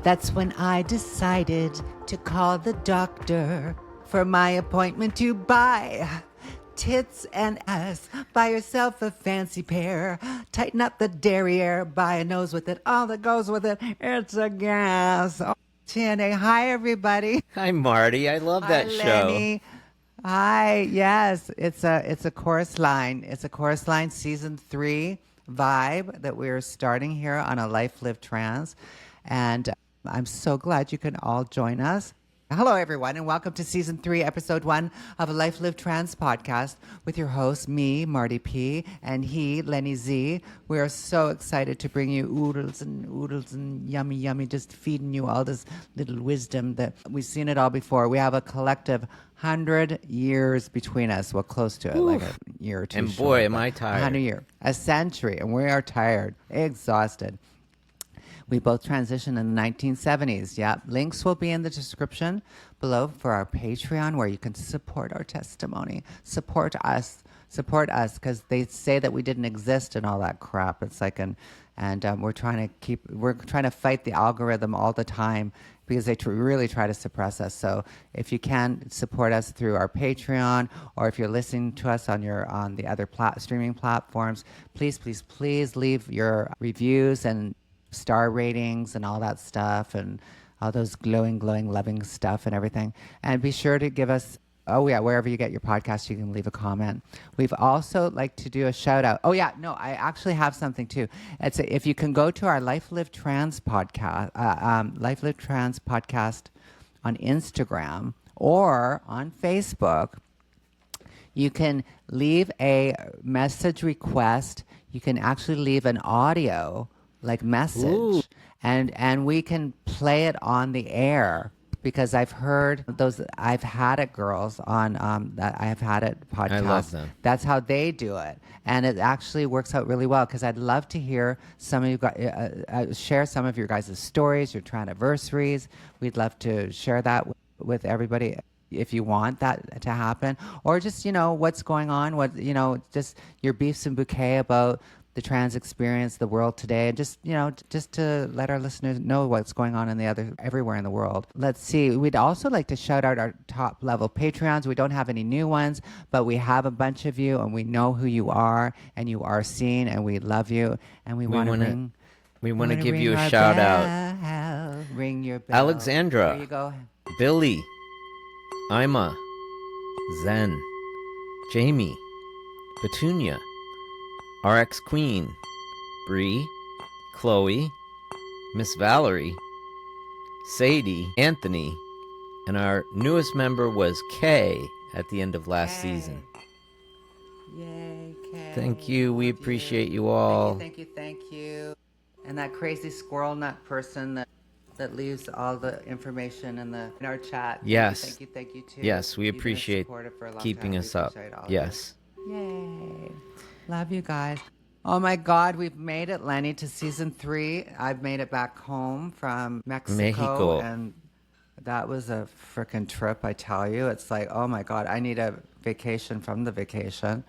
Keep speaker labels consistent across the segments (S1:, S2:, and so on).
S1: That's when I decided to call the doctor for my appointment to buy tits and ass. Buy yourself a fancy pair. Tighten up the derriere. Buy a nose with it. All that goes with it. It's a gas. Oh, TNA. Hi, everybody.
S2: Hi, Marty. I love that show.
S1: Lenny. Hi. Yes, it's a chorus line. It's a chorus line season 3 vibe that we're starting here on A Life Lived Trans, and I'm so glad you can all join us. Hello, everyone, and welcome to Season 3, Episode 1 of A Life Lived Trans podcast with your host, me, Marty P., and he, Lenny Z. We are so excited to bring you oodles and yummy, yummy, just feeding you all this little wisdom that we've seen it all before. We have a collective 100 years between us. Well, close to it, like a year or two.
S2: And boy, am I tired.
S1: 100 years. A century, and we are tired, exhausted. We both transitioned in the 1970s. Yeah, links will be in the description below for our Patreon, where you can support our testimony. Support us, because they say that we didn't exist and all that crap. It's like we're trying to fight the algorithm all the time because they really try to suppress us. So if you can support us through our Patreon, or if you're listening to us on the other streaming platforms, please leave your reviews and star ratings and all that stuff, and all those glowing, loving stuff and everything. And be sure to give us, wherever you get your podcast, you can leave a comment. We've also like to do a shout out. I actually have something too. If you can go to our Life Lived Trans podcast, Life Lived Trans podcast on Instagram or on Facebook, you can leave a message request. You can actually leave an audio message.
S2: Ooh.
S1: And we can play it on the air, because I've heard those I've Had It girls on that I've Had It podcast.
S2: I love them.
S1: That's how they do it, and it actually works out really well, because I'd love to hear some of you guys share some of your guys' stories, your Traniversaries. We'd love to share that with everybody if you want that to happen, or just what's going on, just your beefs and bouquet about the trans experience, the world today, and just to let our listeners know what's going on everywhere in the world. Let's see. We'd also like to shout out our top level Patreons. We don't have any new ones, but we have a bunch of you, and we know who you are, and you are seen, and we love you, and we want to
S2: give you a shout out.
S1: Ring your bell.
S2: Alexandra.
S1: There you go.
S2: Billy. Ima. Zen. Jamie. Petunia. RX Queen, Bree, Chloe, Miss Valerie, Sadie, Anthony, and our newest member was Kay at the end of last season.
S1: Yay, Kay.
S2: Thank you. We appreciate you all.
S1: Thank you. And that crazy squirrel nut person that leaves all the information in our chat.
S2: Yes.
S1: Thank you too.
S2: Yes, we appreciate keeping us up. Yes.
S1: Yay. Love you guys. Oh my God, we've made it, Lenny, to season 3. I've made it back home from Mexico. And that was a freaking trip, I tell you. It's like, oh my God, I need a vacation from the vacation.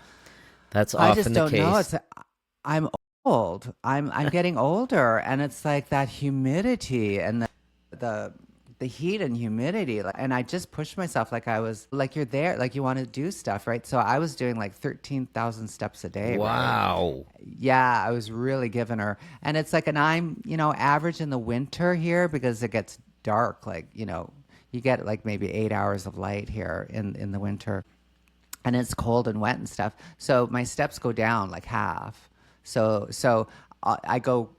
S2: That's often the case.
S1: I just don't know. I'm old. I'm getting older, and it's like that humidity and the heat and humidity, and I just pushed myself you're there, like you want to do stuff, right? So I was doing 13,000 steps a day.
S2: Wow.
S1: Right? Yeah, I was really giving her. And it's and I'm, average in the winter here, because it gets dark, you get maybe 8 hours of light here in the winter, and it's cold and wet and stuff. So my steps go down half. So I go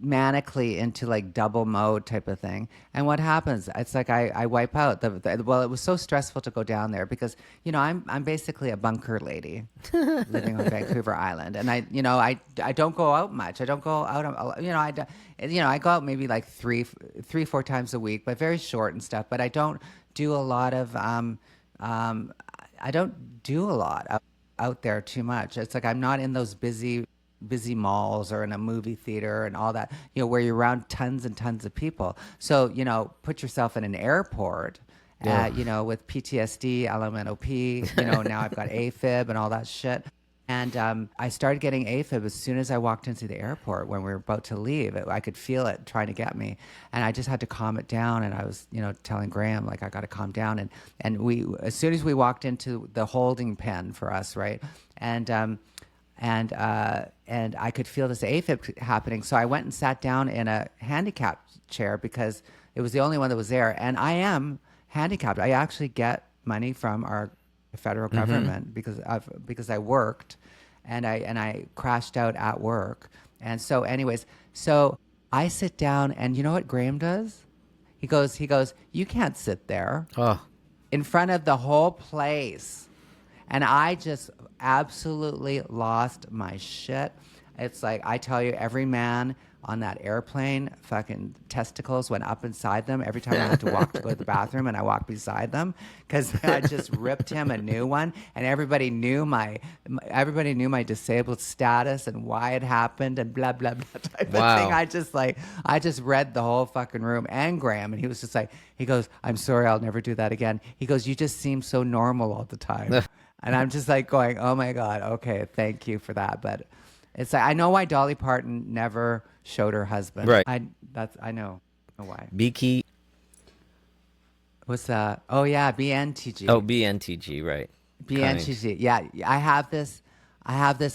S1: manically into double mode type of thing, and what happens, it's I wipe out well, it was so stressful to go down there, because I'm basically a bunker lady living on Vancouver Island, and I don't go out much. I don't go out, I go out maybe 3-4 times a week, but very short and stuff. But I don't do a lot of out there too much. It's I'm not in those busy malls or in a movie theater and all that, where you're around tons and tons of people. So, put yourself in an airport, with PTSD, LMNOP, now I've got AFib and all that shit. And I started getting AFib as soon as I walked into the airport when we were about to leave. I could feel it trying to get me. And I just had to calm it down. And I was, telling Graham, like, I got to calm down. And as soon as we walked into the holding pen for us, right? And I could feel this AFib happening. So I went and sat down in a handicapped chair because it was the only one that was there. And I am handicapped. I actually get money from our federal government because I worked and I crashed out at work. And so anyways, so I sit down and you know what Graham does? He goes, you can't sit there in front of the whole place. And I just absolutely lost my shit. It's like, I tell you, every man on that airplane, fucking testicles went up inside them every time I went to walk to go to the bathroom, and I walked beside them because I just ripped him a new one, and everybody knew my disabled status and why it happened and blah blah blah type of thing. I just read the whole fucking room, and Graham, and he was just like, he goes, I'm sorry, I'll never do that again. He goes, you just seem so normal all the time. And I'm just like going, oh my God, okay, thank you for that. But it's like, I know why Dolly Parton never showed her husband.
S2: Right.
S1: I know why.
S2: Biki.
S1: What's that? Oh yeah, BNTG.
S2: Oh, BNTG, right.
S1: BNTG. Yeah, I have this.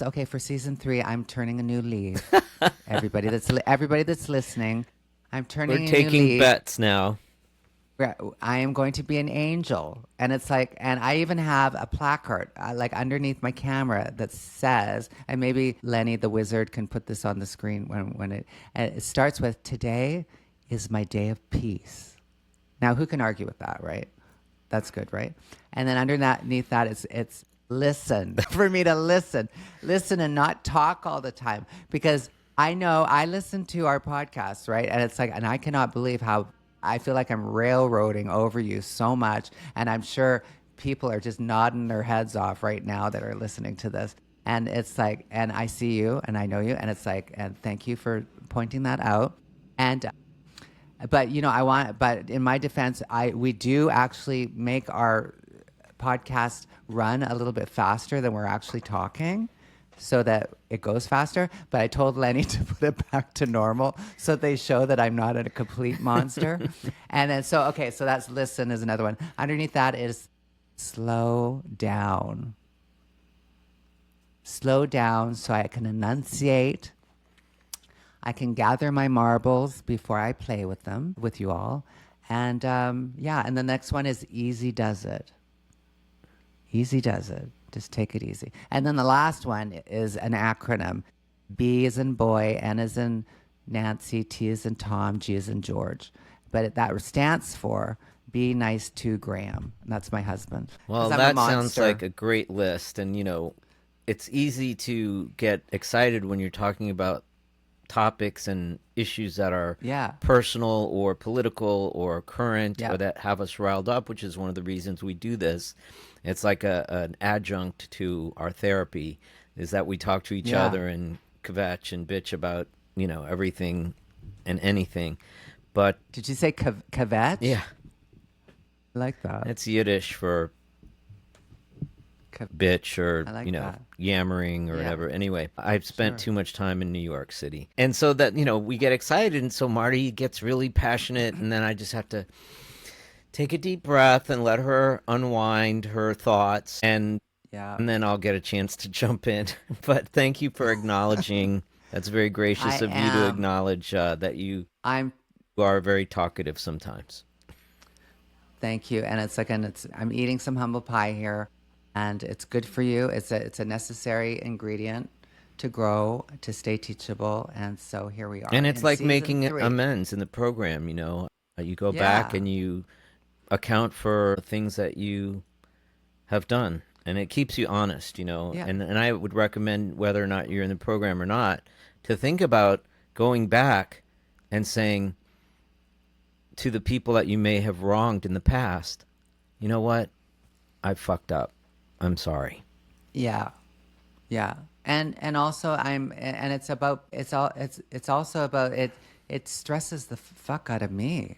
S1: Okay, for season 3, I'm turning a new leaf. everybody that's listening, I'm turning.
S2: We're
S1: a
S2: taking
S1: new leaf.
S2: bets now.
S1: I am going to be an angel. And it's like, and I even have a placard like underneath my camera that says, and maybe Lenny the wizard can put this on the screen when it starts with, today is my day of peace. Now, who can argue with that, right? That's good, right? And then underneath that, it's listen, for me to listen and not talk all the time, because I know I listen to our podcasts, right? And it's like, and I cannot believe how I feel like I'm railroading over you so much. And I'm sure people are just nodding their heads off right now that are listening to this. And it's like, and I see you and I know you. And it's like, and thank you for pointing that out. And, but but in my defense, we do actually make our podcast run a little bit faster than we're actually talking, so that it goes faster. But I told Lenny to put it back to normal so they show that I'm not a complete monster. And then, so that's listen is another one. Underneath that is slow down. Slow down so I can enunciate. I can gather my marbles before I play with them, with you all. And and the next one is easy does it. Easy does it. Just take it easy. And then the last one is an acronym. B as in boy, N as in Nancy, T as in Tom, G as in George. But that stands for be nice to Graham. And that's my husband.
S2: Well, that sounds like a great list. And, it's easy to get excited when you're talking about topics and issues that are personal or political or current or that have us riled up, which is one of the reasons we do this. It's like an adjunct to our therapy, is that we talk to each other and kvetch and bitch about, everything and anything. But
S1: did you say kvetch?
S2: Yeah.
S1: I like that.
S2: It's Yiddish for bitch or,
S1: that.
S2: yammering or whatever. Anyway, I've spent too much time in New York City. And so that, we get excited. And so Marty gets really passionate, and then I just have to take a deep breath and let her unwind her thoughts, and then I'll get a chance to jump in. But thank you for acknowledging. That's very gracious of you to acknowledge that you are very talkative sometimes.
S1: Thank you. And it's like, I'm eating some humble pie here, and it's good for you. It's a necessary ingredient to grow, to stay teachable, and so here we are.
S2: And it's like making amends in the program. You go back and you account for things that you have done, and it keeps you honest, and I would recommend, whether or not you're in the program or not, to think about going back and saying to the people that you may have wronged in the past, you know what, I fucked up, I'm sorry.
S1: And also it's also about it stresses the fuck out of me.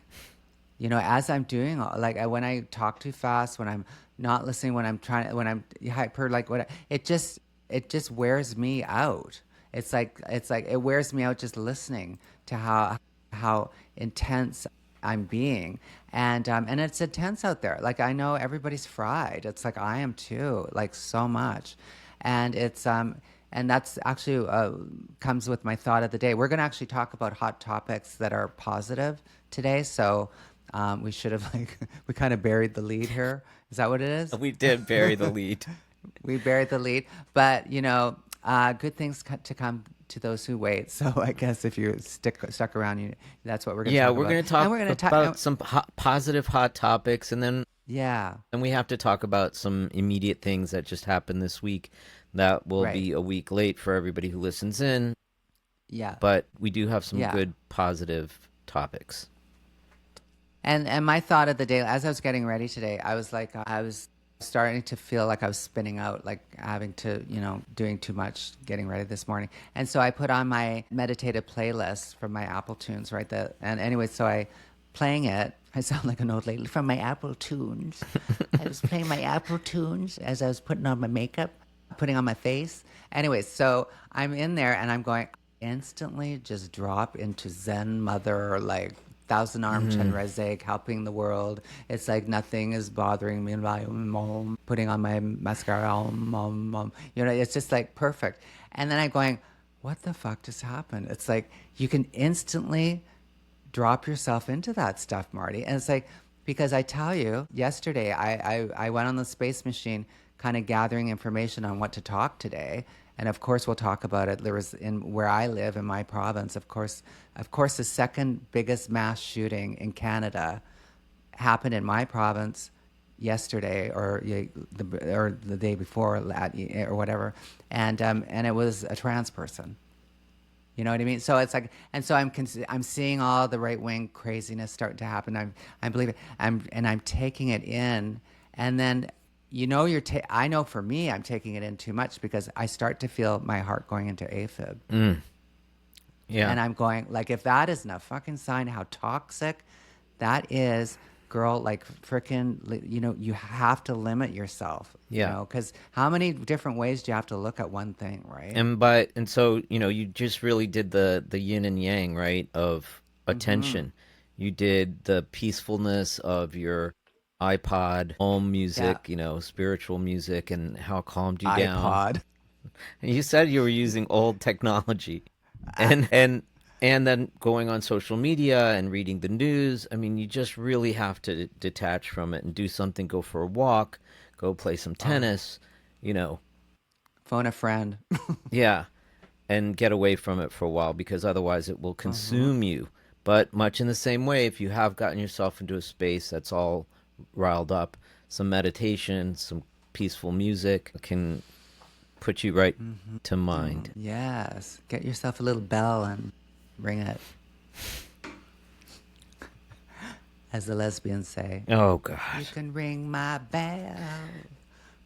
S1: As I'm doing, like, when I talk too fast, when I'm not listening, when I'm hyper, like, it just, it just wears me out. It's like it wears me out just listening to how intense I'm being, and it's intense out there. Like I know everybody's fried. It's like I am too, like so much, and it's and that's actually comes with my thought of the day. We're going to actually talk about hot topics that are positive today. So we should have like we kind of buried the lead here. Is that what it is?
S2: We did bury the lead.
S1: We buried the lead, but good things to come to those who wait. So I guess if you stuck around, that's what we're going to talk about.
S2: We're going to talk about some positive hot topics, and then we have to talk about some immediate things that just happened this week that will be a week late for everybody who listens in.
S1: Yeah,
S2: but we do have some good positive topics.
S1: And my thought of the day, as I was getting ready today, I was starting to feel like I was spinning out, like having to, doing too much getting ready this morning. And so I put on my meditative playlist from my Apple Tunes, right? And anyway, so I playing it. I sound like an old lady from my Apple Tunes. I was playing my Apple Tunes as I was putting on my makeup, putting on my face. Anyway, so I'm in there and I'm going, instantly just drop into Zen mother, like thousand arm Chenrezig, helping the world. It's like nothing is bothering me. Putting on my mascara, it's just like perfect. And then I'm going, what the fuck just happened? It's like you can instantly drop yourself into that stuff, Marty. And it's like, because I tell you, yesterday I went on the space machine kind of gathering information on what to talk today. And of course, we'll talk about it. There was in where I live in my province, of course, the second biggest mass shooting in Canada happened in my province yesterday, or the day before, or whatever, and it was a trans person. You know what I mean? So it's like, and so I'm seeing all the right wing craziness starting to happen. I'm believing, I'm taking it in, and then. I know for me, I'm taking it in too much because I start to feel my heart going into AFib.
S2: Yeah.
S1: And I'm going, like, if that isn't a fucking sign how toxic that is, girl, like freaking, you have to limit yourself.
S2: Yeah.
S1: Because how many different ways do you have to look at one thing, right?
S2: And so, you just really did the yin and yang, right, of attention. You did the peacefulness of your iPod, home music, spiritual music, and how it calmed you down.
S1: iPod.
S2: And you said you were using old technology, and then going on social media and reading the news. I mean, you just really have to detach from it and do something. Go for a walk, go play some tennis,
S1: Phone a friend.
S2: Yeah, and get away from it for a while, because otherwise it will consume you. But much in the same way, if you have gotten yourself into a space that's all riled up, some meditation, some peaceful music can put you right to mind.
S1: Yes. Get yourself a little bell and ring it. As the lesbians say.
S2: Oh, God.
S1: You can ring my bell.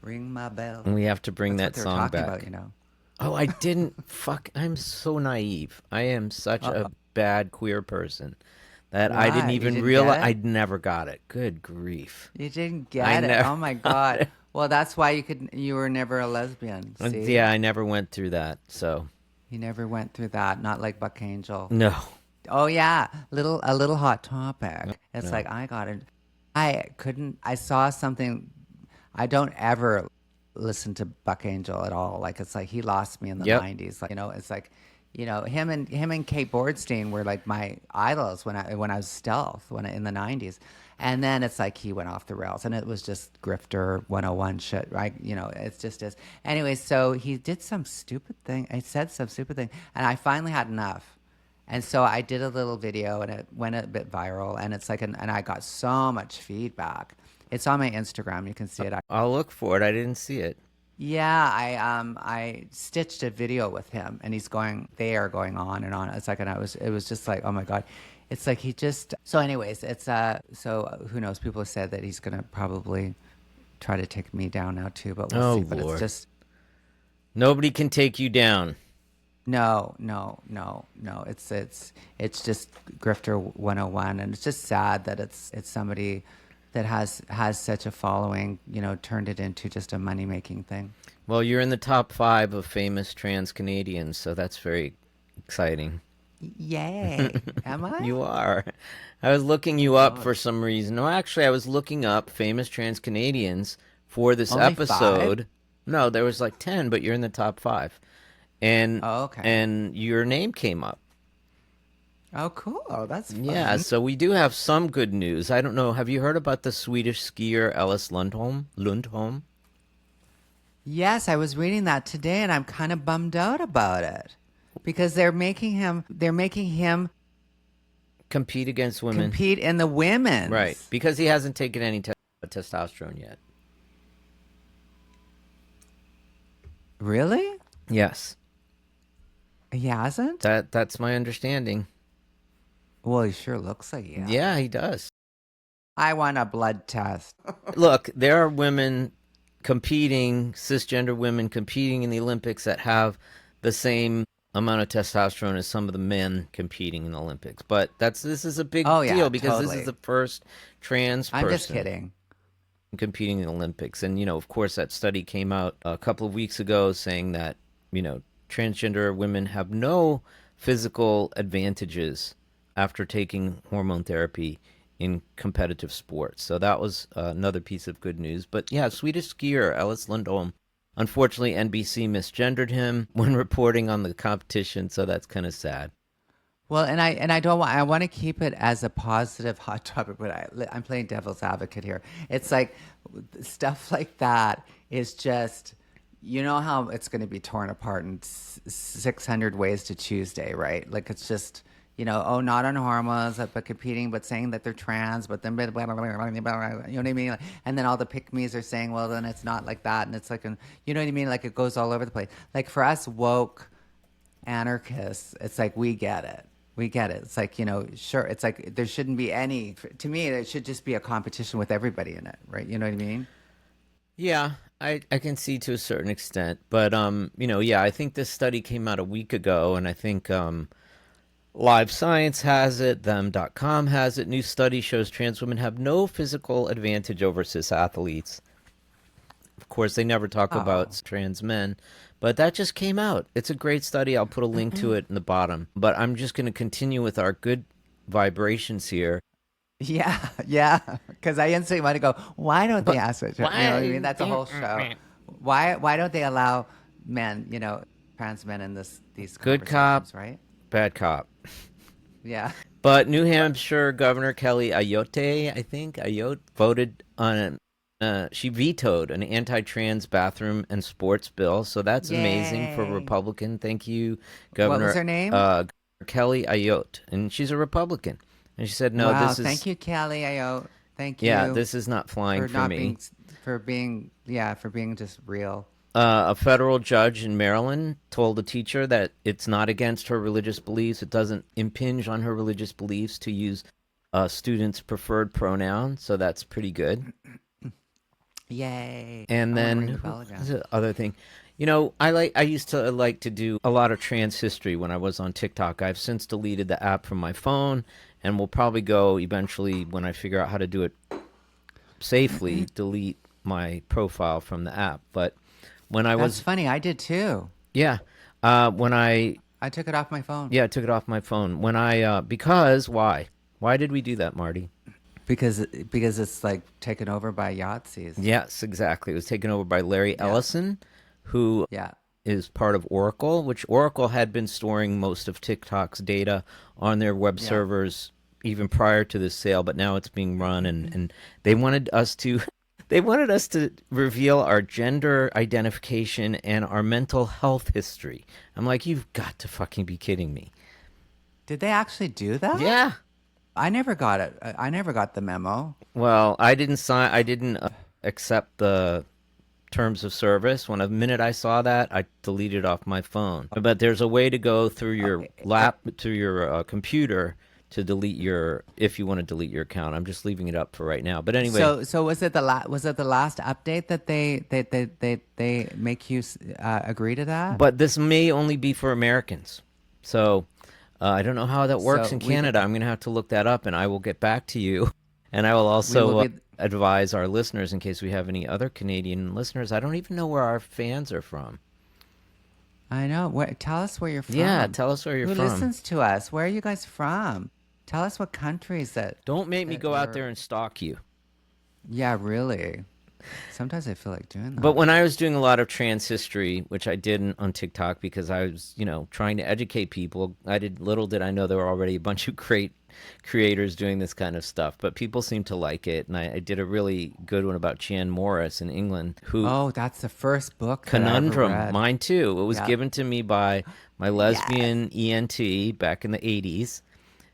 S1: Ring my bell.
S2: And we have to bring
S1: That's
S2: that
S1: what
S2: song
S1: talking
S2: back.
S1: about,
S2: Oh, I didn't. I'm so naive. I am such a bad queer person. That I didn't even realize. I never got it. Good grief!
S1: You didn't get it. Oh my God! Well, that's why you were never a lesbian. See?
S2: Yeah, I never went through that. So
S1: you never went through that. Not like Buck Angel.
S2: No.
S1: Oh yeah, a little hot topic. It's like I got it. I couldn't. I saw something. I don't ever listen to Buck Angel at all. Like it's like he lost me in the 90s. Like it's like. Him and Kate Bordstein were like my idols when I was stealth in the 90s. And then it's like he went off the rails and it was just grifter 101 shit, right? It's just is. Anyway, so he did some stupid thing. I said some stupid thing and I finally had enough. And so I did a little video and it went a bit viral and it's like, and I got so much feedback. It's on my Instagram. You can see it.
S2: I'll look for it. I didn't see it.
S1: Yeah, I stitched a video with him, and they are going on and on. It's like, and it was just like, oh my God, it's like he just. So, anyways, it's so who knows? People have said that he's gonna probably try to take me down now too, but we'll see. But
S2: Lord.
S1: it's just
S2: nobody can take you down.
S1: No. It's just Grifter 101, and it's just sad that it's somebody that has such a following, turned it into just a money-making thing.
S2: Well, you're in the top 5 of famous trans Canadians, so that's very exciting.
S1: Yay. Am I?
S2: You are. I was looking you up for some reason. No, actually, I was looking up famous trans Canadians for this
S1: Only
S2: episode.
S1: 5?
S2: No, there was like 10, but you're in the top 5. And
S1: okay.
S2: And your name came up.
S1: Oh, cool. Oh, that's fun.
S2: Yeah, so we do have some good news. I don't know. Have you heard about the Swedish skier Ellis Lundholm?
S1: Yes, I was reading that today, and I'm kind of bummed out about it because they're making him
S2: compete against women.
S1: Compete in the women's.
S2: Right, because he hasn't taken any testosterone yet.
S1: Really?
S2: Yes.
S1: He hasn't?
S2: That's my understanding.
S1: Well, he sure looks like he has.
S2: Yeah, he does.
S1: I want a blood test.
S2: Look, there are women competing, cisgender women competing in the Olympics that have the same amount of testosterone as some of the men competing in the Olympics. But this is a big deal because this is the first trans person.
S1: I'm just kidding.
S2: Competing in the Olympics. And, of course, that study came out a couple of weeks ago saying that, transgender women have no physical advantages after taking hormone therapy in competitive sports. So that was another piece of good news. But yeah, Swedish skier Ellis Lundholm, unfortunately NBC misgendered him when reporting on the competition, so that's kind of sad.
S1: Well, and I want to keep it as a positive hot topic, but I'm playing devil's advocate here. It's like stuff like that is just, how it's going to be torn apart in 600 ways to Tuesday, right? Like it's just, not on hormones, but competing, but saying that they're trans, but then, blah, blah, blah, blah, blah, you know what I mean? And then all the pick-me's are saying, well, then it's not like that. And it's like, you know what I mean? Like it goes all over the place. Like for us woke anarchists, it's like, we get it. We get it. It's like, sure. It's like there shouldn't be any, to me, it should just be a competition with everybody in it, right? You know what I mean?
S2: Yeah, I can see to a certain extent. But, yeah, I think this study came out a week ago, and I think Live Science has it, them.com has it. New study shows trans women have no physical advantage over cis athletes. Of course, they never talk about trans men, but that just came out. It's a great study. I'll put a link to it in the bottom. But I'm just going to continue with our good vibrations here.
S1: Yeah, because I instantly want to go, why don't they ask it? You know what I mean? That's a whole show. Why don't they allow men, trans men in these
S2: good cop,
S1: right?
S2: Bad cop.
S1: Yeah.
S2: But New Hampshire Governor Kelly Ayotte voted on she vetoed an anti-trans bathroom and sports bill. So that's amazing for a Republican. Thank you, Governor.
S1: What was her name?
S2: Kelly Ayotte. And she's a Republican. And she said, no, this is...
S1: Thank you, Kelly Ayotte. Thank you.
S2: Yeah, this is not flying for me.
S1: For being just real.
S2: A federal judge in Maryland told a teacher that it's not against her religious beliefs. It doesn't impinge on her religious beliefs to use students' preferred pronoun. So that's pretty good.
S1: Yay.
S2: And then the other thing, I used to like to do a lot of trans history when I was on TikTok. I've since deleted the app from my phone, and will probably go eventually when I figure out how to do it safely, delete my profile from the app. But when I was...
S1: That's funny. I did too.
S2: Yeah. When I
S1: took it off my phone.
S2: Yeah, I took it off my phone. Because why? Why did we do that, Marty?
S1: Because it's like taken over by Yahtzees.
S2: Yes, exactly. It was taken over by Larry Ellison, who is part of Oracle, which Oracle had been storing most of TikTok's data on their web servers even prior to this sale, but now it's being run, and they wanted us to reveal our gender identification and our mental health history. I'm like, you've got to fucking be kidding me.
S1: Did they actually do that?
S2: Yeah.
S1: I never got it. I never got the memo.
S2: Well, I didn't accept the terms of service. The minute I saw that, I deleted it off my phone. But there's a way to go through your through your computer to delete if you want to delete your account. I'm just leaving it up for right now. But anyway.
S1: So was it the last update that they make you agree to that?
S2: But this may only be for Americans. So I don't know how that works in Canada. I'm going to have to look that up, and I will get back to you. And I will also advise our listeners, in case we have any other Canadian listeners, I don't even know where our fans are from.
S1: I know. Tell us where you're from.
S2: Yeah, tell us where you're from.
S1: Who listens to us? Where are you guys from? Tell us what countries that...
S2: Don't make me go out there and stalk you.
S1: Yeah, really. Sometimes I feel like doing that.
S2: But when I was doing a lot of trans history, which I did on TikTok because I was, trying to educate people, little did I know there were already a bunch of great creators doing this kind of stuff. But people seem to like it, and I did a really good one about Jan Morris in England.
S1: Oh, that's the first book.
S2: Conundrum,
S1: that I ever read.
S2: Mine too. It was given to me by my lesbian ENT back in the 80s.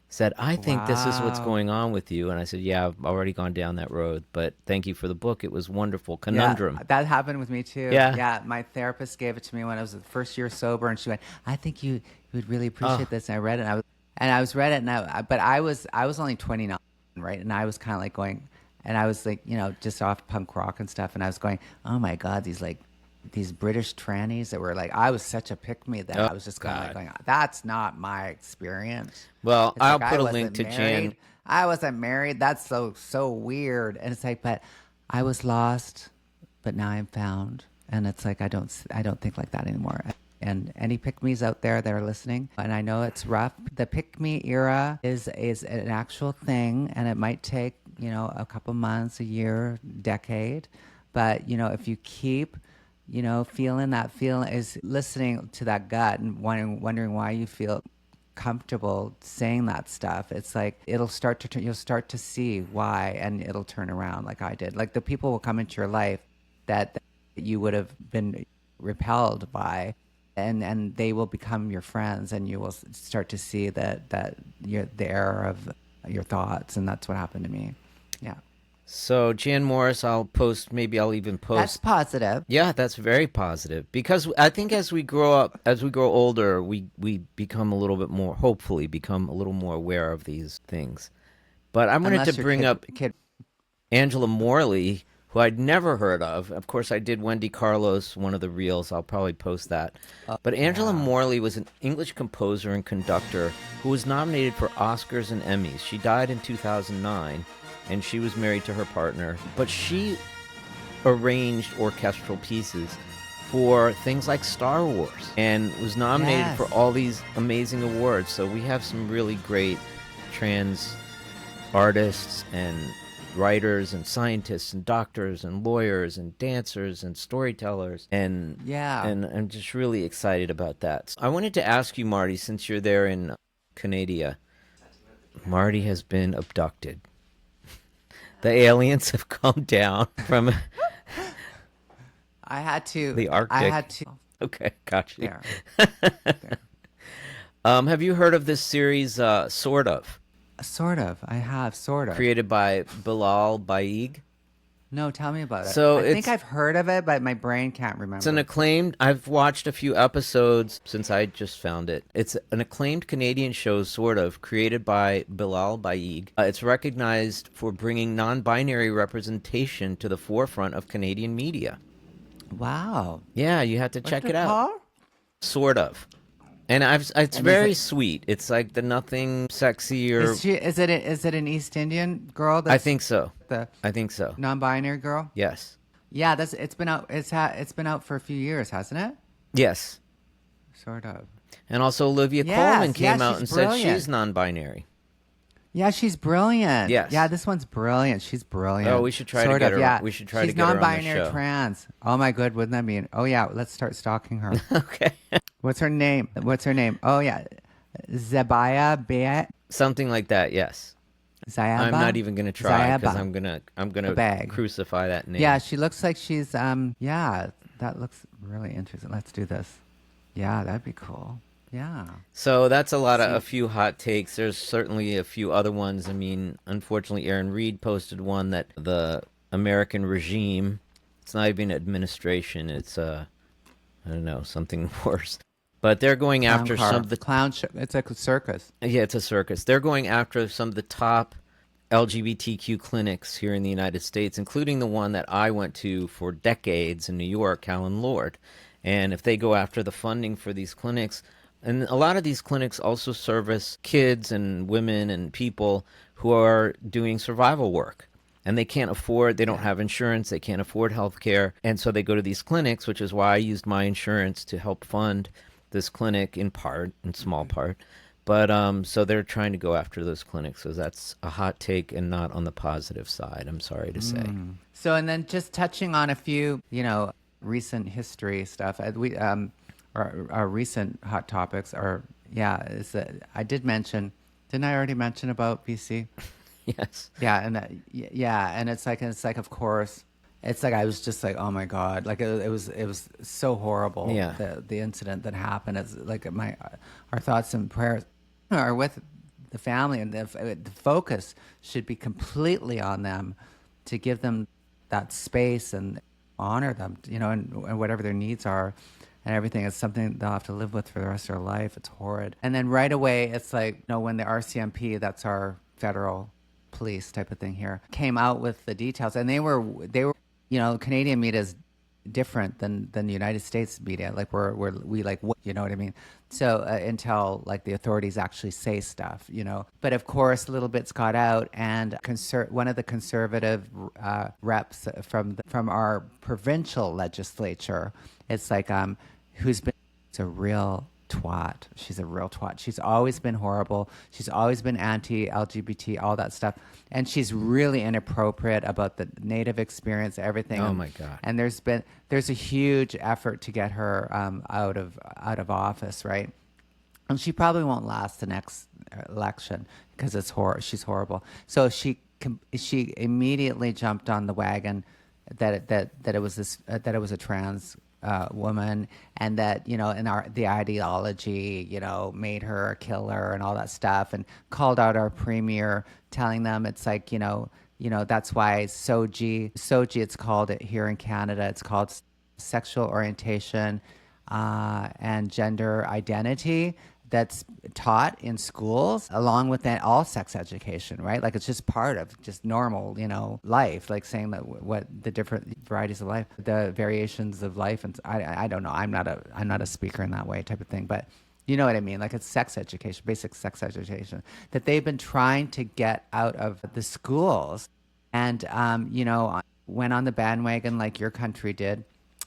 S2: Said, I think this is what's going on with you. And I said, yeah, I've already gone down that road, but thank you for the book. It was wonderful. Conundrum.
S1: Yeah, that happened with me too. Yeah. My therapist gave it to me when I was the first year sober, and she went, I think you would really appreciate this. And I read it, and I was read it, but I was only 29, right? And I was kind of like going, and I was like, just off punk rock and stuff. And I was going, oh my God, these British trannies that were like, I was such a pick-me that I was just kind of like going, that's not my experience.
S2: Well,
S1: it's
S2: I'll
S1: like,
S2: put a link to Jan.
S1: I wasn't married. That's so weird. And it's like, but I was lost, but now I'm found. And it's like, I don't think like that anymore. And any pick-me's out there that are listening, and I know it's rough. The pick-me era is an actual thing, and it might take, a couple months, a year, decade. But, if you keep feeling that feeling, is listening to that gut and wondering why you feel comfortable saying that stuff. It's like you'll start to see why, and it'll turn around like I did. Like the people will come into your life that you would have been repelled by, and they will become your friends, and you will start to see that you're the error of your thoughts, and that's what happened to me. Yeah.
S2: So Jan Morris, maybe I'll even post.
S1: That's positive.
S2: Yeah, that's very positive, because I think as we grow older, we become a little bit more, hopefully become a little more aware of these things. But I wanted to bring up Angela Morley, who I'd never heard of. Of course, I did Wendy Carlos, one of the reels. I'll probably post that. But Angela Morley was an English composer and conductor who was nominated for Oscars and Emmys. She died in 2009. And she was married to her partner, but she arranged orchestral pieces for things like Star Wars and was nominated for all these amazing awards. So we have some really great trans artists and writers and scientists and doctors and lawyers and dancers and storytellers, and I'm just really excited about that. So I wanted to ask you, Marty, since you're there in Canada, Marty has been abducted. The aliens have come down from
S1: I had to.
S2: The Arctic.
S1: I had to.
S2: Okay, gotcha.
S1: There.
S2: Have you heard of this series, Sort of?
S1: Sort of. I have, sort of.
S2: Created by Bilal Baig?
S1: No, tell me about it.
S2: So
S1: I think I've heard of it, but my brain can't remember.
S2: It's an acclaimed... I've watched a few episodes since I just found it. It's an acclaimed Canadian show, sort of, created by Bilal Baig. It's recognized for bringing non-binary representation to the forefront of Canadian media.
S1: Wow.
S2: Yeah, you have to check it out.
S1: Called?
S2: Sort of. And it's very sweet. It's like the nothing sexy or...
S1: Is it an East Indian girl?
S2: I think so.
S1: I
S2: think so.
S1: Non-binary girl?
S2: Yes.
S1: Yeah, it's been out. It's been out for a few years, hasn't it?
S2: Yes.
S1: Sort of.
S2: And also Olivia Colman came out and
S1: brilliant.
S2: said she's non-binary.
S1: Yeah, she's brilliant.
S2: Yes.
S1: Yeah, this one's brilliant. She's brilliant.
S2: Oh, we should try to get her. Yeah. We should try to get her on the show.
S1: She's non-binary trans. Oh my god, wouldn't that mean? Oh yeah, let's start stalking her.
S2: Okay.
S1: What's her name? Oh yeah, Zabaya Bayat.
S2: Something like that. Yes.
S1: Zayaba?
S2: I'm not even gonna try because I'm gonna crucify that name.
S1: Yeah, she looks like she's yeah, that looks really interesting. Let's do this. Yeah, that'd be cool. Yeah.
S2: So that's a few hot takes. There's certainly a few other ones. I mean, unfortunately, Aaron Reed posted one that the American regime, it's not even administration, it's I don't know, something worse. But they're going after some of the
S1: clown show. It's like a circus.
S2: Yeah, it's a circus. They're going after some of the top LGBTQ clinics here in the United States, including the one that I went to for decades in New York, Helen Lord. And if they go after the funding for these clinics, and a lot of these clinics also service kids and women and people who are doing survival work. and they don't have insurance, they can't afford health care. And so they go to these clinics, which is why I used my insurance to help fund this clinic in small part. But so they're trying to go after those clinics. So that's a hot take and not on the positive side, I'm sorry to say.
S1: So, and then just touching on a few, recent history stuff. Our recent hot topics are, is that I didn't I already mention about BC?
S2: Yes.
S1: Yeah, and it's like, of course, it's like I was just like, oh my god, like it was so horrible.
S2: Yeah.
S1: The incident that happened. It's like our thoughts and prayers are with the family, and the focus should be completely on them, to give them that space and honor them, and whatever their needs are. And everything is something they'll have to live with for the rest of their life. It's horrid. And then right away, it's like, when the RCMP, that's our federal police type of thing here, came out with the details, and they were, Canadian media is different than the United States media. Like we like, what, you know what I mean? So until like the authorities actually say stuff, But of course, little bits got out, and one of the conservative reps from our provincial legislature, it's like who's been a real twat. She's a real twat. She's always been horrible. She's always been anti-LGBT, all that stuff. And she's really inappropriate about the Native experience, everything.
S2: Oh my God.
S1: And there's a huge effort to get her out of office, right? And she probably won't last the next election because she's horrible. So she immediately jumped on the wagon that it was a trans woman, and that the ideology made her a killer and all that stuff, and called out our premier, telling them it's like that's why SOGI it's called it here in Canada, it's called sexual orientation and gender identity, that's taught in schools along with that all sex education, right? Like it's just part of just normal, life, like saying that what the different varieties of life, the variations of life. And I don't know, I'm not a speaker in that way type of thing, but you know what I mean? Like it's sex education, basic sex education that they've been trying to get out of the schools, and, went on the bandwagon like your country did.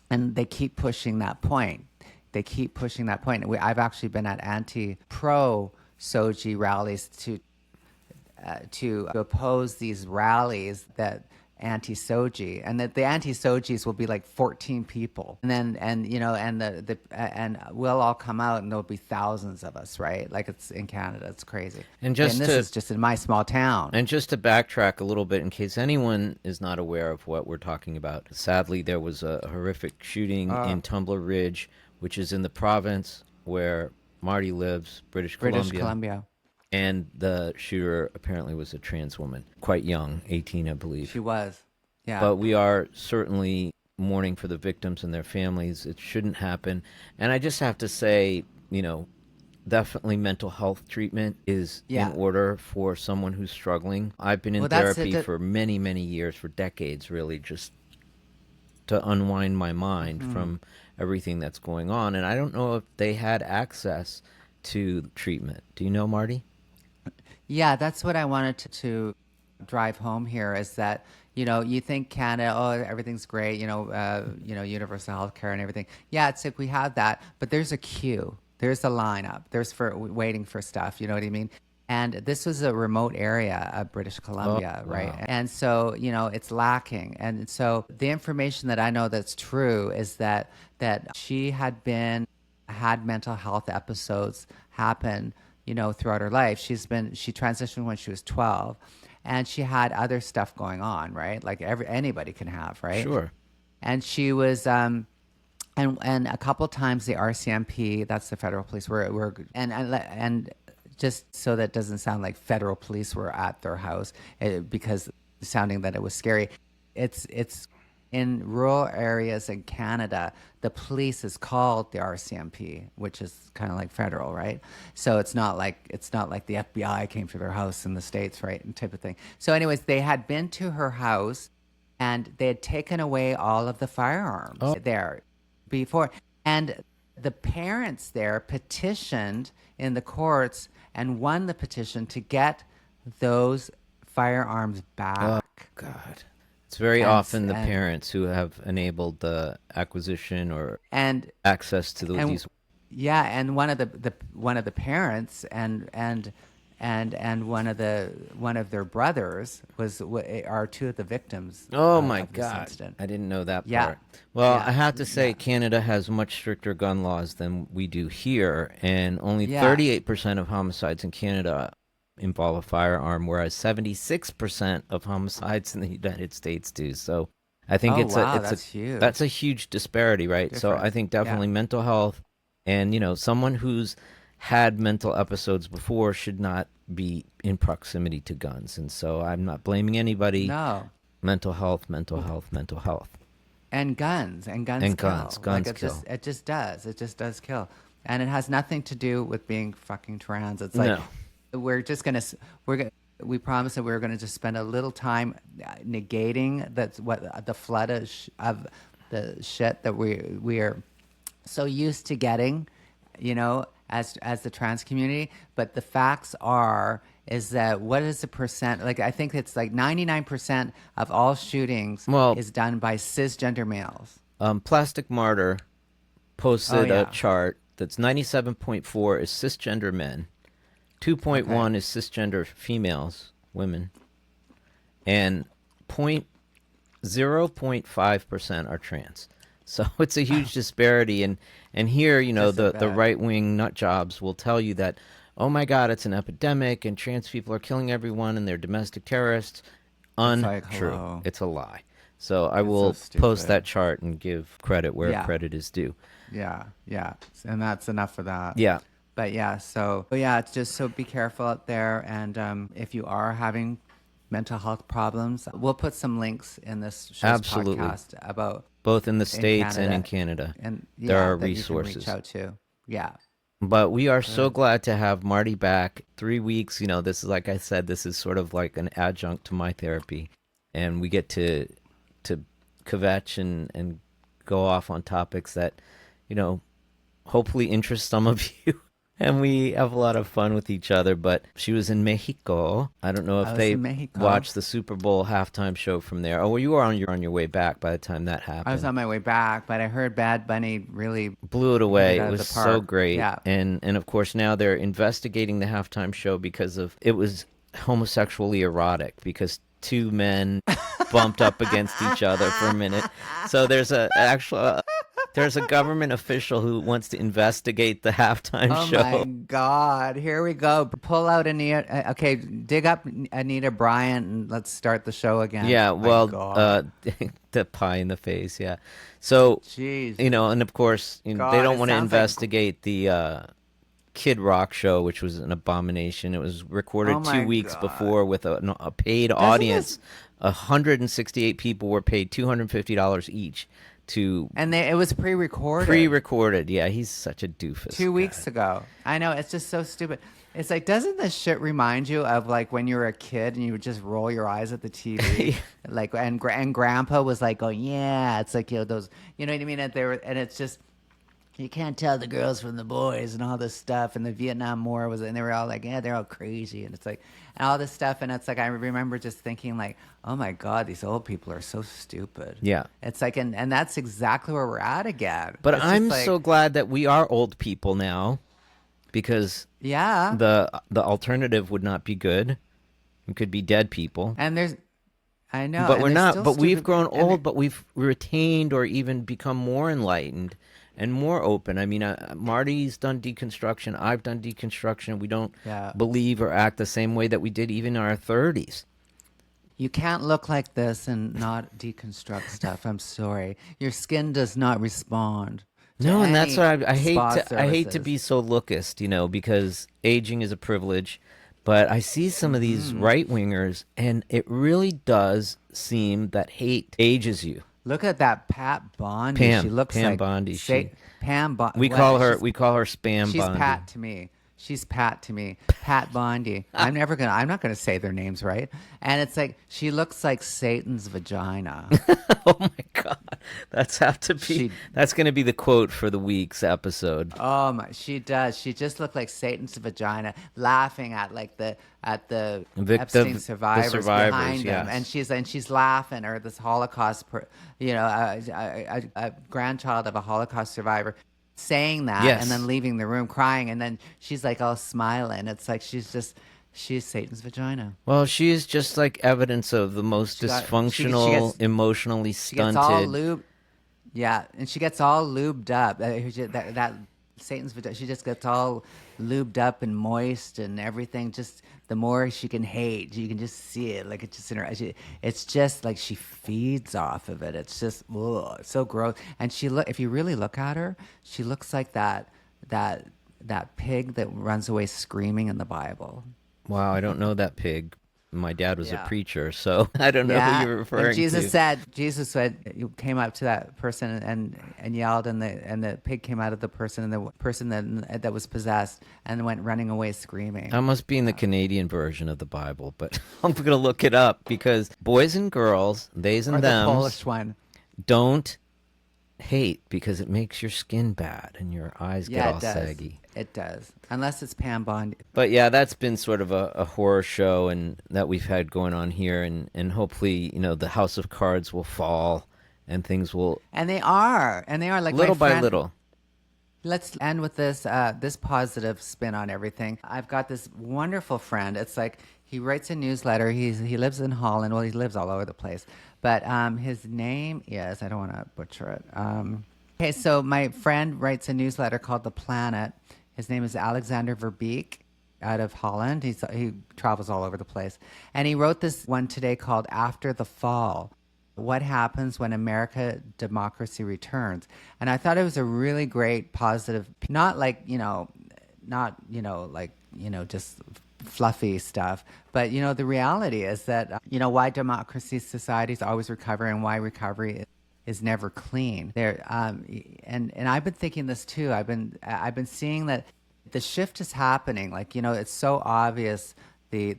S1: And they keep pushing that point. I've actually been at anti-pro SOGI rallies to oppose these rallies that anti-SOGI, and that the anti-SOGIs will be like 14 people, and we'll all come out, and there'll be thousands of us, right? Like it's in Canada, it's crazy. And this is just in my small town.
S2: And just to backtrack a little bit, in case anyone is not aware of what we're talking about, sadly there was a horrific shooting in Tumbler Ridge, which is in the province where Marty lives, British Columbia. And the shooter apparently was a trans woman, quite young, 18, I believe.
S1: She was, yeah.
S2: But we are certainly mourning for the victims and their families. It shouldn't happen. And I just have to say, definitely mental health treatment is in order for someone who's struggling. I've been in therapy for many, many years, for decades, really, just to unwind my mind from everything that's going on. And I don't know if they had access to treatment. Do you know, Marty?
S1: Yeah, that's what I wanted to drive home here, is that, you think Canada, everything's great, universal health care and everything. Yeah, it's like we have that, but there's a queue. There's a lineup. There's for waiting for stuff, you know what I mean? And this was a remote area of British Columbia, right? Wow. And so, it's lacking. And so the information that I know that's true is that she had mental health episodes happen, throughout her life. She transitioned when she was 12, and she had other stuff going on, right? Like anybody can have, right?
S2: Sure.
S1: And she was, and a couple times the RCMP, that's the federal police, and just so that doesn't sound like federal police were at their house, because sounding that it was scary. It's in rural areas in Canada, the police is called the RCMP, which is kind of like federal, right? So it's not like the FBI came to their house in the States, right, and type of thing. So anyways, they had been to her house, and they had taken away all of the firearms there before. And the parents there petitioned in the courts and won the petition to get those firearms back. back.
S2: God. It's very often the parents who have enabled the acquisition or access to these.
S1: Yeah, and one of the parents and one of their brothers are two of the victims.
S2: Oh my
S1: of this
S2: God!
S1: incident.
S2: I didn't know that part. Well, I have to say, Canada has much stricter gun laws than we do here, and only 38% of homicides in Canada involve a firearm, whereas 76% of homicides in the United States do. So I think
S1: that's huge.
S2: That's a huge disparity, right? So I think definitely mental health, and someone who's had mental episodes before should not be in proximity to guns. And so I'm not blaming anybody.
S1: No.
S2: Mental health, mental health, mental health.
S1: And guns kill.
S2: Guns kill.
S1: It just does kill. And it has nothing to do with being fucking trans. It's like we promised that we were gonna just spend a little time negating the flood of the shit that we are so used to getting, as the trans community. But the facts is that what is the percent? Like, I think it's like 99% of all shootings is done by cisgender males.
S2: Plastic Martyr posted a chart that's 97.4 is cisgender men, 2.1 is cisgender females, women, and 0.5% are trans. So it's a huge disparity. And here, the right-wing nut jobs will tell you that, oh my God, it's an epidemic and trans people are killing everyone and they're domestic terrorists. Untrue. It's a lie. So I will post that chart and give credit where credit is due.
S1: Yeah. And that's enough for that.
S2: Yeah.
S1: But it's just so be careful out there. And if you are having mental health problems, we'll put some links in this show's podcast about
S2: both in the States and in Canada.
S1: And
S2: there are resources.
S1: You can reach out to. Yeah.
S2: But we are so glad to have Marty back. 3 weeks, this is, like I said, this is sort of like an adjunct to my therapy. And we get to kvetch and go off on topics that, hopefully interest some of you. And we have a lot of fun with each other. But she was in Mexico. I don't know if they watched the Super Bowl halftime show from there. Oh, well, you were on your way back by the time that happened.
S1: I was on my way back, but I heard Bad Bunny really
S2: blew it away. It was so great. Yeah. And of course now they're investigating the halftime show because it was homosexually erotic because two men bumped up against each other for a minute. So there's there's a government official who wants to investigate the halftime show.
S1: Oh my God! Here we go. Pull out Anita. Okay, dig up Anita Bryant and let's start the show again.
S2: Yeah. Well, the pie in the face. Yeah. So,
S1: jeez.
S2: And of course, they don't want to investigate the Kid Rock show, which was an abomination. It was recorded 2 weeks before with a paid audience. 168 people were paid $250 each.
S1: It was pre-recorded.
S2: Pre-recorded, yeah. He's such a doofus.
S1: 2 weeks ago. I know, it's just so stupid. It's like, doesn't this shit remind you of like when you were a kid and you would just roll your eyes at the TV? Like, and Grandpa was like, "Oh yeah," it's like those, you know what I mean? And it's just, you can't tell the girls from the boys and all this stuff. And the Vietnam War and they were all like, yeah, they're all crazy. And it's like, and all this stuff. And it's like, I remember just thinking like, oh my God, these old people are so stupid.
S2: Yeah.
S1: It's like, and that's exactly where we're at again.
S2: But I'm so glad that we are old people now because the alternative would not be good. We could be dead people.
S1: And I know.
S2: But we're not, but we've grown old, but we've retained or even become more enlightened and more open. I mean, Marty's done deconstruction. I've done deconstruction. We don't believe or act the same way that we did even in our 30s.
S1: You can't look like this and not deconstruct stuff. I'm sorry. Your skin does not respond.
S2: No, and that's what I hate. I hate to be so lookist, because aging is a privilege. But I see some of these right wingers, and it really does seem that hate ages you.
S1: Look at that Pat Bondi. She looks
S2: Pam
S1: like
S2: Bondi.
S1: Pam Bondi.
S2: We call her Spam Bondi.
S1: She's Pat to me. She's Pat to me, Pat Bondi. I'm not gonna say their names right. And it's like she looks like Satan's vagina.
S2: Oh my God, that's gonna be the quote for the week's episode.
S1: Oh my, she does. She just looked like Satan's vagina, laughing at the Epstein survivors behind
S2: yes.
S1: him, and she's laughing, or this Holocaust, a grandchild of a Holocaust survivor, saying that,
S2: yes.
S1: and then leaving the room crying, and then she's like all smiling. It's like she's Satan's vagina.
S2: Well, she is just like evidence of the most dysfunctional, emotionally stunted.
S1: She gets all lubed, yeah, and she gets all lubed up. That Satan's vagina. She just gets all lubed up and moist and everything. Just the more she can hate, you can just see it. Like it's just in her. It's just like she feeds off of it. It's just it's so gross. And if you really look at her, she looks like that pig that runs away screaming in the Bible.
S2: Wow, I don't know that pig. My dad was a preacher, so I don't know who you're referring to.
S1: Jesus said, you came up to that person and yelled, and the pig came out of the person, and the person that was possessed and went running away screaming.
S2: That must be in the Canadian version of the Bible, but I'm going to look it up, because boys and girls, theys and thems,
S1: the Polish one,
S2: don't hate, because it makes your skin bad and your eyes get all saggy.
S1: It does, unless it's Pam Bondi.
S2: But yeah, that's been sort of a horror show and that we've had going on here, and hopefully, the house of cards will fall and things will.
S1: And they are like
S2: little by little.
S1: Let's end with this positive spin on everything. I've got this wonderful friend. It's like he writes a newsletter. He lives in Holland. Well, he lives all over the place. But his name is, I don't want to butcher it. Okay, so my friend writes a newsletter called The Planet. His name is Alexander Verbeek out of Holland. He travels all over the place. And he wrote this one today called After the Fall: What Happens When America Democracy Returns. And I thought it was a really great, positive, not just fluffy stuff, but the reality is that why democracy societies always recover, and why recovery is never clean. There, and I've been thinking this too. I've been seeing that the shift is happening. Like it's so obvious the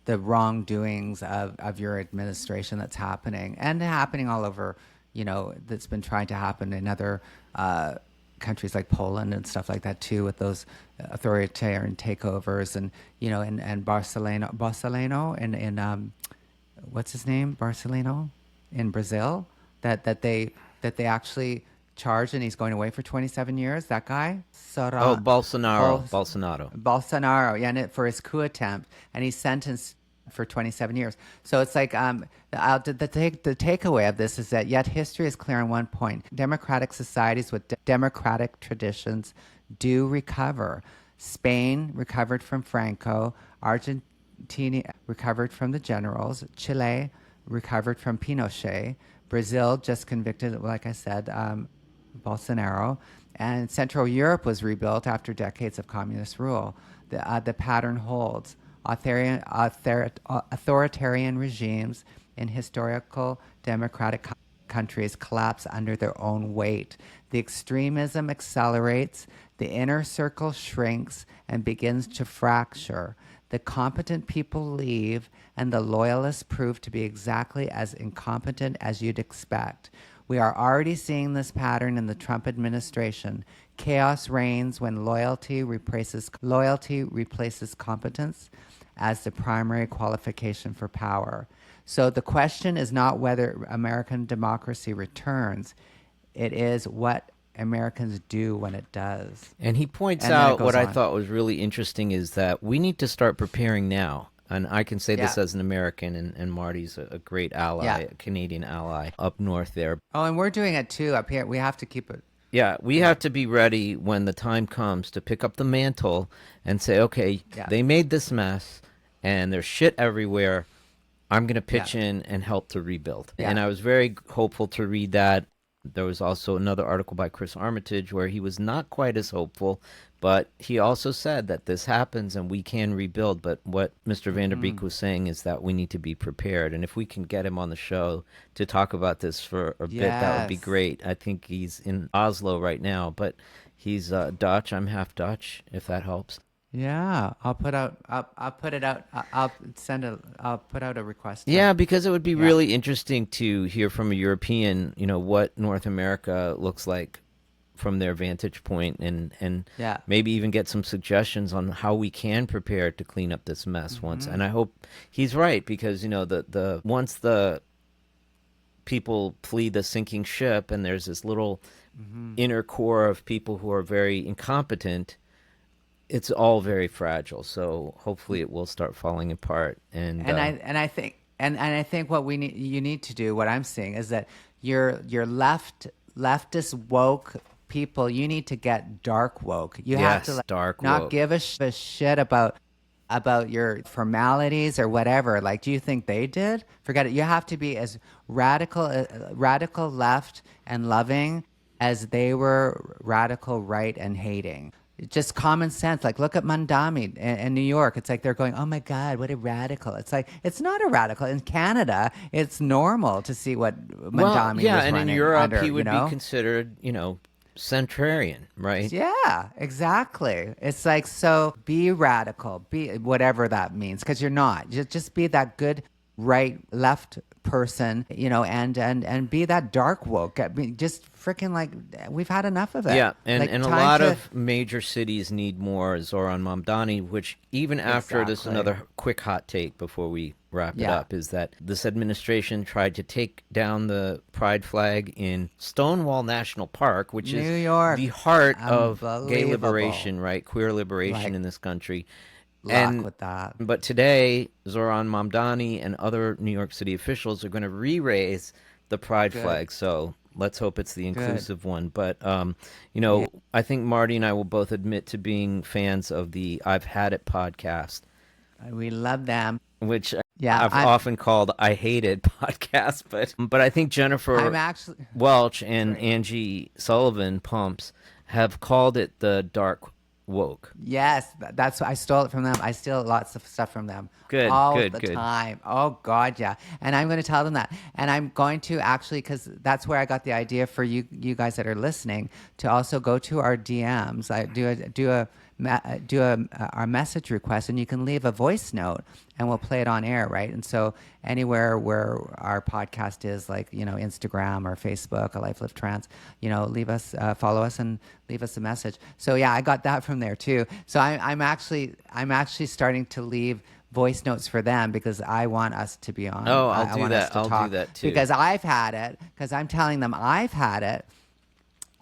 S1: wrongdoings of your administration that's happening, and happening all over. That's been trying to happen in other countries like Poland and stuff like that too, with those authoritarian takeovers, and Barcelona in what's his name, Barcelona in Brazil, that they actually charged, and he's going away for 27 years. That guy,
S2: Bolsonaro,
S1: yeah, and for his coup attempt, and he's sentenced for 27 years. So it's like the takeaway of this is that yet history is clear on one point: democratic societies with democratic traditions do recover. Spain recovered from Franco. Argentina recovered from the generals. Chile recovered from Pinochet. Brazil just convicted, like I said, Bolsonaro. And Central Europe was rebuilt after decades of communist rule. The pattern holds. Authoritarian regimes in historical democratic countries collapse under their own weight. The extremism accelerates, the inner circle shrinks and begins to fracture. The competent people leave, and the loyalists prove to be exactly as incompetent as you'd expect. We are already seeing this pattern in the Trump administration. Chaos reigns when loyalty replaces competence as the primary qualification for power. So the question is not whether American democracy returns. It is what Americans do when it does.
S2: And he points out what I thought was really interesting is that we need to start preparing now. And I can say this as an American, and Marty's a great ally, a Canadian ally up north there.
S1: Oh, and we're doing it too up here. We have to keep it.
S2: Yeah, we have to be ready when the time comes to pick up the mantle and say, okay, they made this mess and there's shit everywhere. I'm going to pitch in and help to rebuild. Yeah. And I was very hopeful to read that. There was also another article by Chris Armitage where he was not quite as hopeful, but he also said that this happens and we can rebuild. But what Mr. Vanderbeek was saying is that we need to be prepared. And if we can get him on the show to talk about this for a bit, that would be great. I think he's in Oslo right now, but he's Dutch. I'm half Dutch, if that helps.
S1: Yeah, I'll put out a request.
S2: Yeah, because it would be really interesting to hear from a European, what North America looks like from their vantage point, and maybe even get some suggestions on how we can prepare to clean up this mess once. And I hope he's right, because the once the people flee the sinking ship and there's this little inner core of people who are very incompetent, it's all very fragile. So hopefully it will start falling apart. And
S1: I think what you need to do, what I'm seeing, is that your leftist woke people, you need to get dark woke. You have to not give a shit about your formalities or whatever. Like, do you think they did? Forget it. You have to be as radical left and loving as they were radical right and hating. Just common sense. Like, look at Mandami in New York. It's like they're going, oh my God, what a radical. It's like, it's not a radical. In Canada, it's normal to see what Mandami was
S2: and
S1: running
S2: in Europe,
S1: under,
S2: he would be considered, centrarian, right?
S1: Yeah, exactly. It's like, so be radical, be whatever that means, because you're not. Just be that good right, left person, and be that dark woke. I mean, just freaking, like, we've had enough of it.
S2: Yeah, and,
S1: like,
S2: and a lot of major cities need more Zoran Mamdani, which even after this, another quick hot take before we wrap it up, is that this administration tried to take down the pride flag in Stonewall National Park, which is New York, the heart of gay liberation, right? Queer liberation in this country.
S1: Luck with that.
S2: But today, Zoran Mamdani and other New York City officials are going to re-raise the pride flag. So let's hope it's the inclusive one. But, I think Marty and I will both admit to being fans of the I've Had It podcast.
S1: We love them.
S2: Which I've often called I Hate It podcast. But I think Jennifer Welch and Angie Sullivan Pumps have called it the dark woke.
S1: Yes, that's I stole it from them. I steal lots of stuff from them.
S2: All the
S1: time. Oh God, yeah. And I'm going to tell them that. And I'm going to actually, because that's where I got the idea for you guys that are listening, to also go to our DMs. I do our message request, and you can leave a voice note, and we'll play it on air, right? And so anywhere where our podcast is, like, Instagram or Facebook, alifelivedtrans, leave us, follow us, and leave us a message. So yeah, I got that from there too. So I'm actually starting to leave voice notes for them, because I want us to be on.
S2: Oh, I'll do that. I'll do that too.
S1: Because I've had it, because I'm telling them I've had it,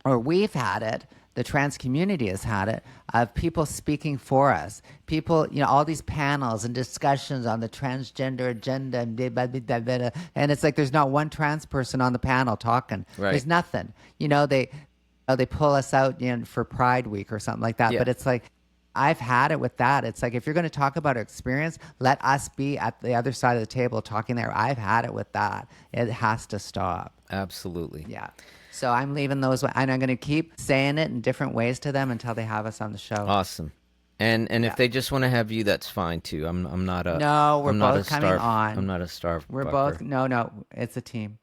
S1: or we've had it. The trans community has had it, of people speaking for us. People, all these panels and discussions on the transgender agenda, and it's like there's not one trans person on the panel talking.
S2: Right.
S1: There's nothing. They pull us out for Pride Week or something like that. Yeah. But it's like, I've had it with that. It's like, if you're going to talk about our experience, let us be at the other side of the table talking there. I've had it with that. It has to stop.
S2: Absolutely.
S1: Yeah. So I'm leaving those, and I'm going to keep saying it in different ways to them until they have us on the show.
S2: Awesome. And if they just want to have you, that's fine too. I'm not a
S1: no. We're
S2: I'm
S1: both coming on.
S2: I'm not a star.
S1: We're both no. It's a team.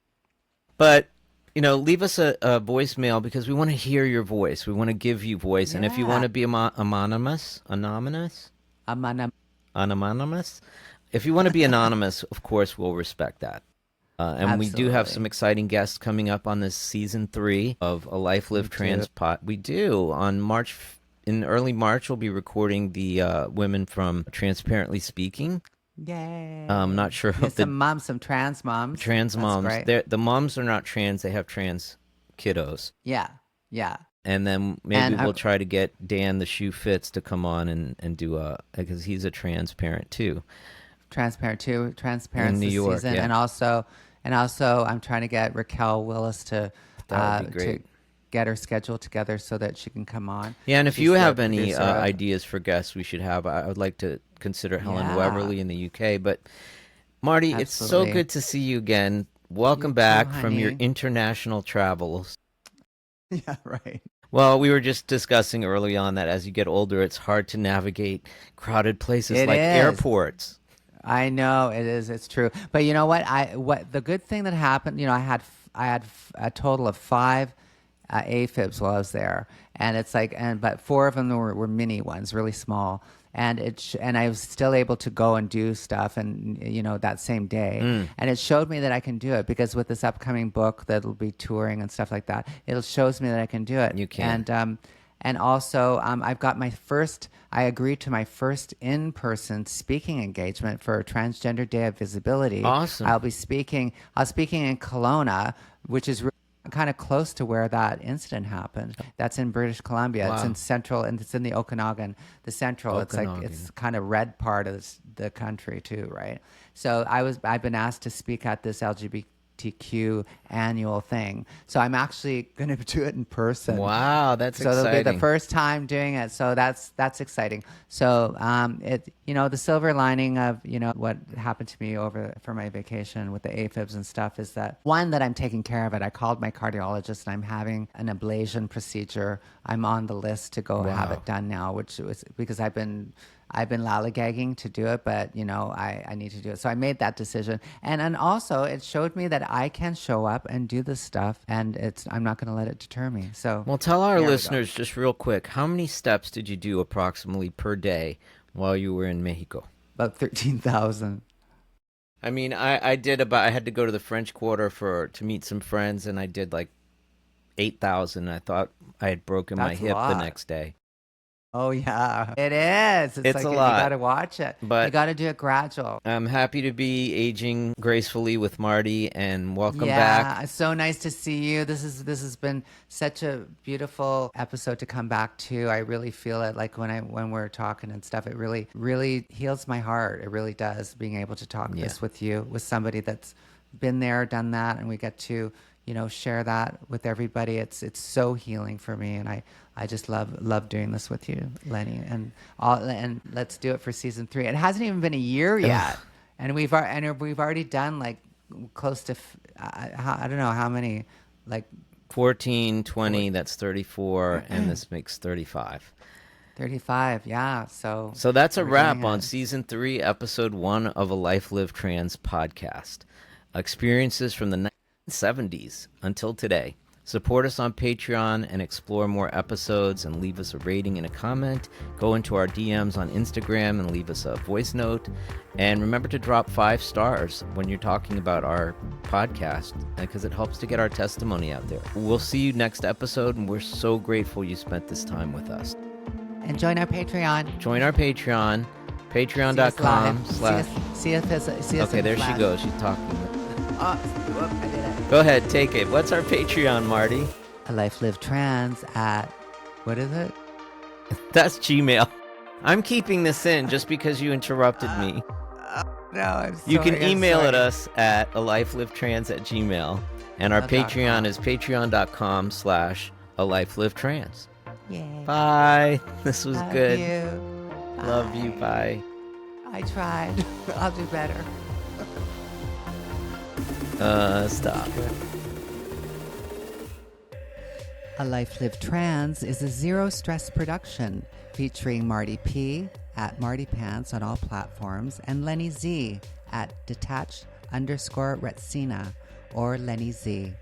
S2: But leave us a voicemail, because we want to hear your voice. We want to give you voice, and if you want to be anonymous. If you want to be anonymous, of course, we'll respect that. And we do have some exciting guests coming up on this season 3 of A Life Lived Trans Pod. We do. In early March, we'll be recording the women from Transparently Speaking.
S1: Yay.
S2: I'm not sure.
S1: Some trans moms.
S2: Trans moms. The moms are not trans. They have trans kiddos.
S1: Yeah.
S2: And then maybe we'll try to get Dan the Shoe Fits to come on and do because he's a trans parent too. Transparent
S1: in New York, season. Yeah. And also I'm trying to get Raquel Willis to get her schedule together so that she can come on.
S2: Yeah, and if you have any ideas for guests we should have, I would like to consider Helen Weberly in the UK. But Marty, It's so good to see you again. welcome back from your international travels.
S1: Yeah, right.
S2: Well, we were just discussing early on that as you get older, it's hard to navigate crowded places like airports.
S1: I know it is. It's true. But you know what? What the good thing that happened? I had a total of 5 AFibs while I was there, and it's like, but 4 of them were mini ones, really small. And and I was still able to go and do stuff, and that same day, and it showed me that I can do it, because with this upcoming book that'll be touring and stuff like that, it shows me that I can do it.
S2: You can.
S1: And also, I agreed to my first in-person speaking engagement for Transgender Day of Visibility.
S2: Awesome.
S1: I'll be speaking in Kelowna, which is kind of close to where that incident happened. That's in British Columbia. Wow. It's in central, and it's in the Okanagan, the central. Okanagan. It's kind of red part of the country too, right? So I've been asked to speak at this LGBTQ annual thing. So I'm actually going to do it in person.
S2: Wow, that's exciting.
S1: So it'll be the first time doing it. So that's exciting. So the silver lining of what happened to me for my vacation with the AFibs and stuff is that, one, that I'm taking care of it. I called my cardiologist, and I'm having an ablation procedure. I'm on the list to go have it done now, which was because I've been lollygagging to do it, but I need to do it. So I made that decision, and also it showed me that I can show up and do this stuff, and I'm not going to let it deter me. So,
S2: well, tell our listeners just real quick, how many steps did you do approximately per day while you were in Mexico?
S1: About 13,000.
S2: I mean, I had to go to the French Quarter to meet some friends, and I did like 8,000. I thought I had broken my hip the next day.
S1: Oh, yeah. It is. It's like
S2: a lot.
S1: You got to watch it. But you got to do it gradual.
S2: I'm happy to be aging gracefully with Marty, and welcome back.
S1: Yeah, it's so nice to see you. This has been such a beautiful episode to come back to. I really feel it, like when we're talking and stuff. It really, really heals my heart. It really does, being able to talk this with you, with somebody that's been there, done that, and we get to share that with everybody. It's so healing for me, and I just love doing this with you, Lenny, and let's do it for season 3. It hasn't even been a year yet, and we've already done like close to I don't know how many, like
S2: 14, 20. That's 34, and this makes 35.
S1: 35, yeah. So
S2: that's a wrap on season 3, episode 1 of A Life Lived Trans podcast. Experiences from the 1970s until today. Support us on Patreon and explore more episodes, and leave us a rating and a comment. Go into our DMs on Instagram and leave us a voice note. And remember to drop 5 stars when you're talking about our podcast, because it helps to get our testimony out there. We'll see you next episode, and we're so grateful you spent this time with us.
S1: And join our Patreon.
S2: Join our Patreon. Patreon.com/
S1: See us
S2: okay, there she goes. She's talking.
S1: Oh, whoop, I did it.
S2: Go ahead, take it. What's our Patreon, Marty?
S1: A Life Lived Trans at, what is it?
S2: That's Gmail. I'm keeping this in just because you interrupted me.
S1: No, I'm sorry.
S2: You can email us at alifelivetrans@gmail. And our Patreon is patreon.com/alifelivetrans.
S1: Yay.
S2: Bye. This was good.
S1: Love
S2: you. Bye.
S1: I tried. I'll do better.
S2: Stop.
S1: A Life Lived Trans is a zero-stress production featuring Marty P. at Marty Pants on all platforms, and Lenny Z. at detached_Retsina or Lenny Z.